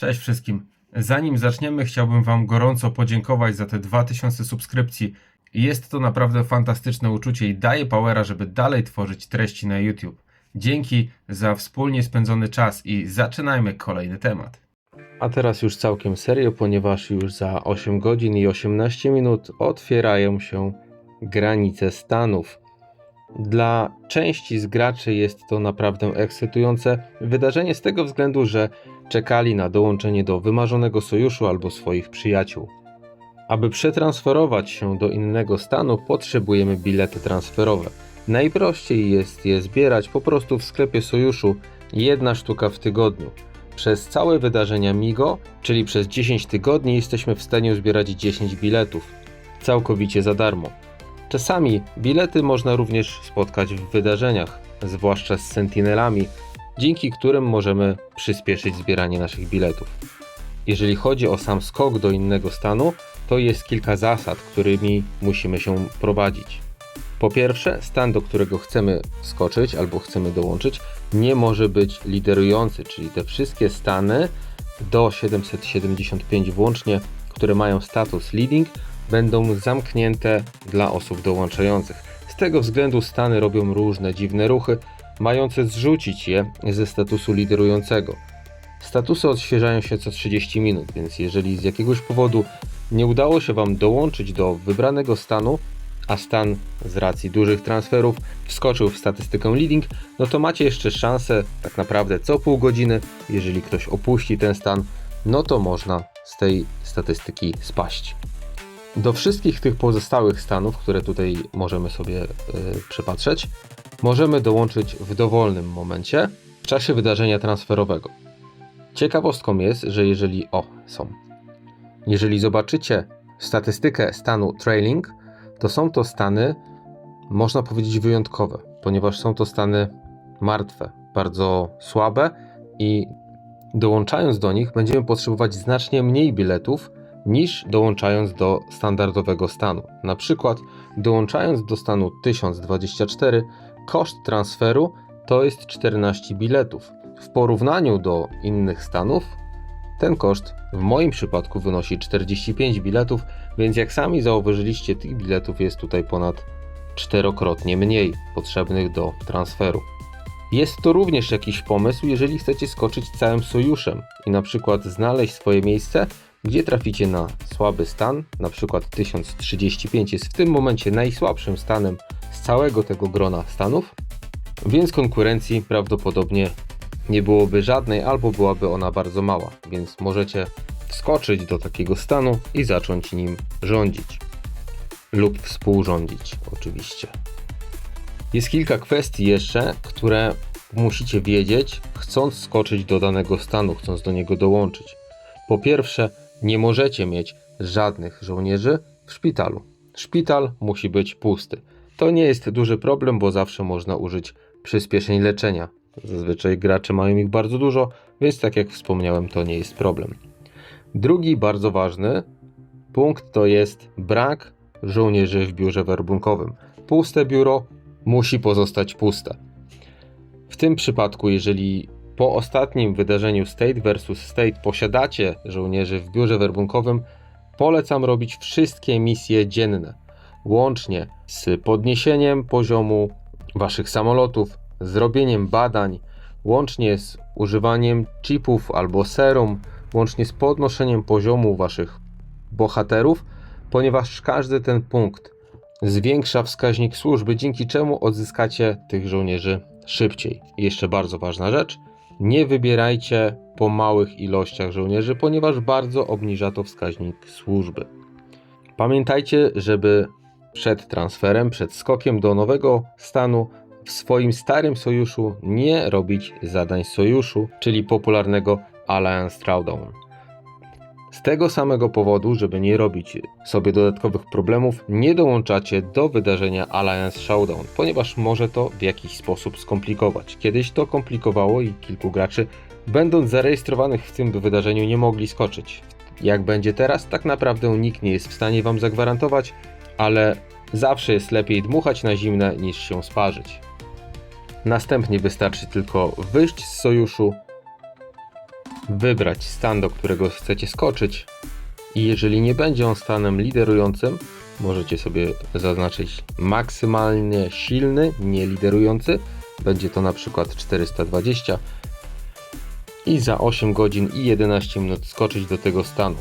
Cześć wszystkim. Zanim zaczniemy, chciałbym Wam gorąco podziękować za te 2000 subskrypcji. Jest to naprawdę fantastyczne uczucie i daje powera, żeby dalej tworzyć treści na YouTube. Dzięki za wspólnie spędzony czas i zaczynajmy kolejny temat. A teraz już całkiem serio, ponieważ już za 8 godzin i 18 minut otwierają się granice Stanów. Dla części z graczy jest to naprawdę ekscytujące wydarzenie z tego względu, że czekali na dołączenie do wymarzonego sojuszu albo swoich przyjaciół. Aby przetransferować się do innego stanu, potrzebujemy bilety transferowe. Najprościej jest je zbierać po prostu w sklepie sojuszu, 1 sztuka w tygodniu. Przez całe wydarzenia MIGO, czyli przez 10 tygodni, jesteśmy w stanie zbierać 10 biletów, całkowicie za darmo. Czasami bilety można również spotkać w wydarzeniach, zwłaszcza z sentinelami, dzięki którym możemy przyspieszyć zbieranie naszych biletów. Jeżeli chodzi o sam skok do innego stanu, to jest kilka zasad, którymi musimy się prowadzić. Po pierwsze, stan, do którego chcemy skoczyć albo chcemy dołączyć, nie może być liderujący, czyli te wszystkie stany do 775 włącznie, które mają status leading, będą zamknięte dla osób dołączających. Z tego względu stany robią różne dziwne ruchy, mające zrzucić je ze statusu liderującego. Statusy odświeżają się co 30 minut, więc jeżeli z jakiegoś powodu nie udało się Wam dołączyć do wybranego stanu, a stan z racji dużych transferów wskoczył w statystykę leading, no to macie jeszcze szansę tak naprawdę co pół godziny, jeżeli ktoś opuści ten stan, no to można z tej statystyki spaść. Do wszystkich tych pozostałych stanów, które tutaj możemy sobie przypatrzeć, możemy dołączyć w dowolnym momencie w czasie wydarzenia transferowego. Ciekawostką jest, że jeżeli zobaczycie statystykę stanu trailing, to są to stany, można powiedzieć, wyjątkowe, ponieważ są to stany martwe, bardzo słabe i dołączając do nich będziemy potrzebować znacznie mniej biletów niż dołączając do standardowego stanu. Na przykład dołączając do stanu 1024 koszt transferu to jest 14 biletów. W porównaniu do innych stanów ten koszt w moim przypadku wynosi 45 biletów, więc jak sami zauważyliście, tych biletów jest tutaj ponad 4-krotnie mniej potrzebnych do transferu. Jest to również jakiś pomysł, jeżeli chcecie skoczyć całym sojuszem i na przykład znaleźć swoje miejsce, gdzie traficie na słaby stan, na przykład 1035 jest w tym momencie najsłabszym stanem z całego tego grona stanów, więc konkurencji prawdopodobnie nie byłoby żadnej albo byłaby ona bardzo mała, więc możecie wskoczyć do takiego stanu i zacząć nim rządzić lub współrządzić oczywiście. Jest kilka kwestii jeszcze, które musicie wiedzieć, chcąc skoczyć do danego stanu, chcąc do niego dołączyć. Po pierwsze, nie możecie mieć żadnych żołnierzy w szpitalu. Szpital musi być pusty. To nie jest duży problem, bo zawsze można użyć przyspieszeń leczenia. Zazwyczaj gracze mają ich bardzo dużo, więc tak jak wspomniałem, to nie jest problem. Drugi bardzo ważny punkt to jest brak żołnierzy w biurze werbunkowym. Puste biuro musi pozostać puste. W tym przypadku, jeżeli po ostatnim wydarzeniu State vs State posiadacie żołnierzy w biurze werbunkowym, polecam robić wszystkie misje dzienne, łącznie z podniesieniem poziomu Waszych samolotów, zrobieniem badań, łącznie z używaniem chipów albo serum, łącznie z podnoszeniem poziomu Waszych bohaterów, ponieważ każdy ten punkt zwiększa wskaźnik służby, dzięki czemu odzyskacie tych żołnierzy szybciej. I jeszcze bardzo ważna rzecz, nie wybierajcie po małych ilościach żołnierzy, ponieważ bardzo obniża to wskaźnik służby. Pamiętajcie, żeby przed transferem, przed skokiem do nowego stanu w swoim starym sojuszu nie robić zadań sojuszu, czyli popularnego Alliance Throwdown. Z tego samego powodu, żeby nie robić sobie dodatkowych problemów, nie dołączacie do wydarzenia Alliance Showdown, ponieważ może to w jakiś sposób skomplikować. Kiedyś to komplikowało i kilku graczy, będąc zarejestrowanych w tym wydarzeniu, nie mogli skoczyć. Jak będzie teraz, tak naprawdę nikt nie jest w stanie Wam zagwarantować, ale zawsze jest lepiej dmuchać na zimne niż się sparzyć. Następnie wystarczy tylko wyjść z sojuszu, wybrać stan, do którego chcecie skoczyć i jeżeli nie będzie on stanem liderującym, możecie sobie zaznaczyć maksymalnie silny, nie liderujący. Będzie to na przykład 420 i za 8 godzin i 11 minut skoczyć do tego stanu.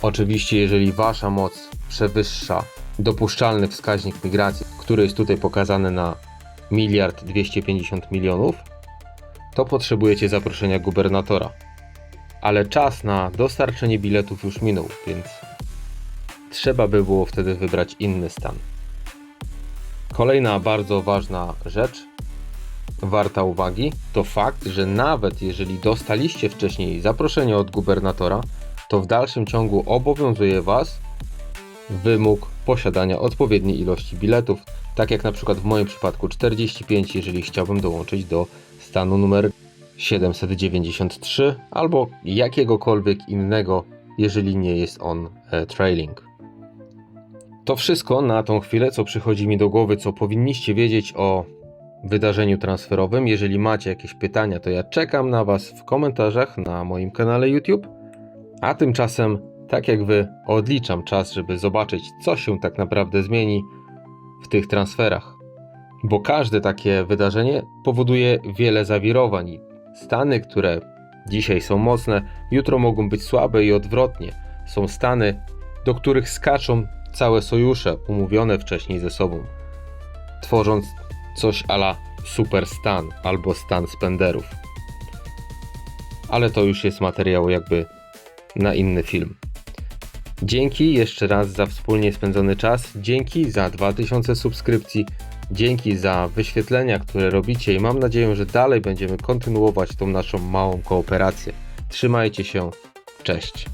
Oczywiście jeżeli wasza moc przewyższa dopuszczalny wskaźnik migracji, który jest tutaj pokazany na 1 250 000 000, to potrzebujecie zaproszenia gubernatora. Ale czas na dostarczenie biletów już minął, więc trzeba by było wtedy wybrać inny stan. Kolejna bardzo ważna rzecz, warta uwagi, to fakt, że nawet jeżeli dostaliście wcześniej zaproszenie od gubernatora, to w dalszym ciągu obowiązuje Was wymóg posiadania odpowiedniej ilości biletów, tak jak na przykład w moim przypadku 45, jeżeli chciałbym dołączyć do stanu numer 793 albo jakiegokolwiek innego, jeżeli nie jest on trailing. To wszystko na tą chwilę, co przychodzi mi do głowy, co powinniście wiedzieć o wydarzeniu transferowym. Jeżeli macie jakieś pytania, to ja czekam na Was w komentarzach na moim kanale YouTube, a tymczasem, tak jak Wy, odliczam czas, żeby zobaczyć, co się tak naprawdę zmieni w tych transferach. Bo każde takie wydarzenie powoduje wiele zawirowań. Stany, które dzisiaj są mocne, jutro mogą być słabe i odwrotnie. Są stany, do których skaczą całe sojusze umówione wcześniej ze sobą, tworząc coś a la super stan albo stan spenderów. Ale to już jest materiał jakby na inny film. Dzięki jeszcze raz za wspólnie spędzony czas, dzięki za 2000 subskrypcji, dzięki za wyświetlenia, które robicie i mam nadzieję, że dalej będziemy kontynuować tą naszą małą kooperację. Trzymajcie się, cześć!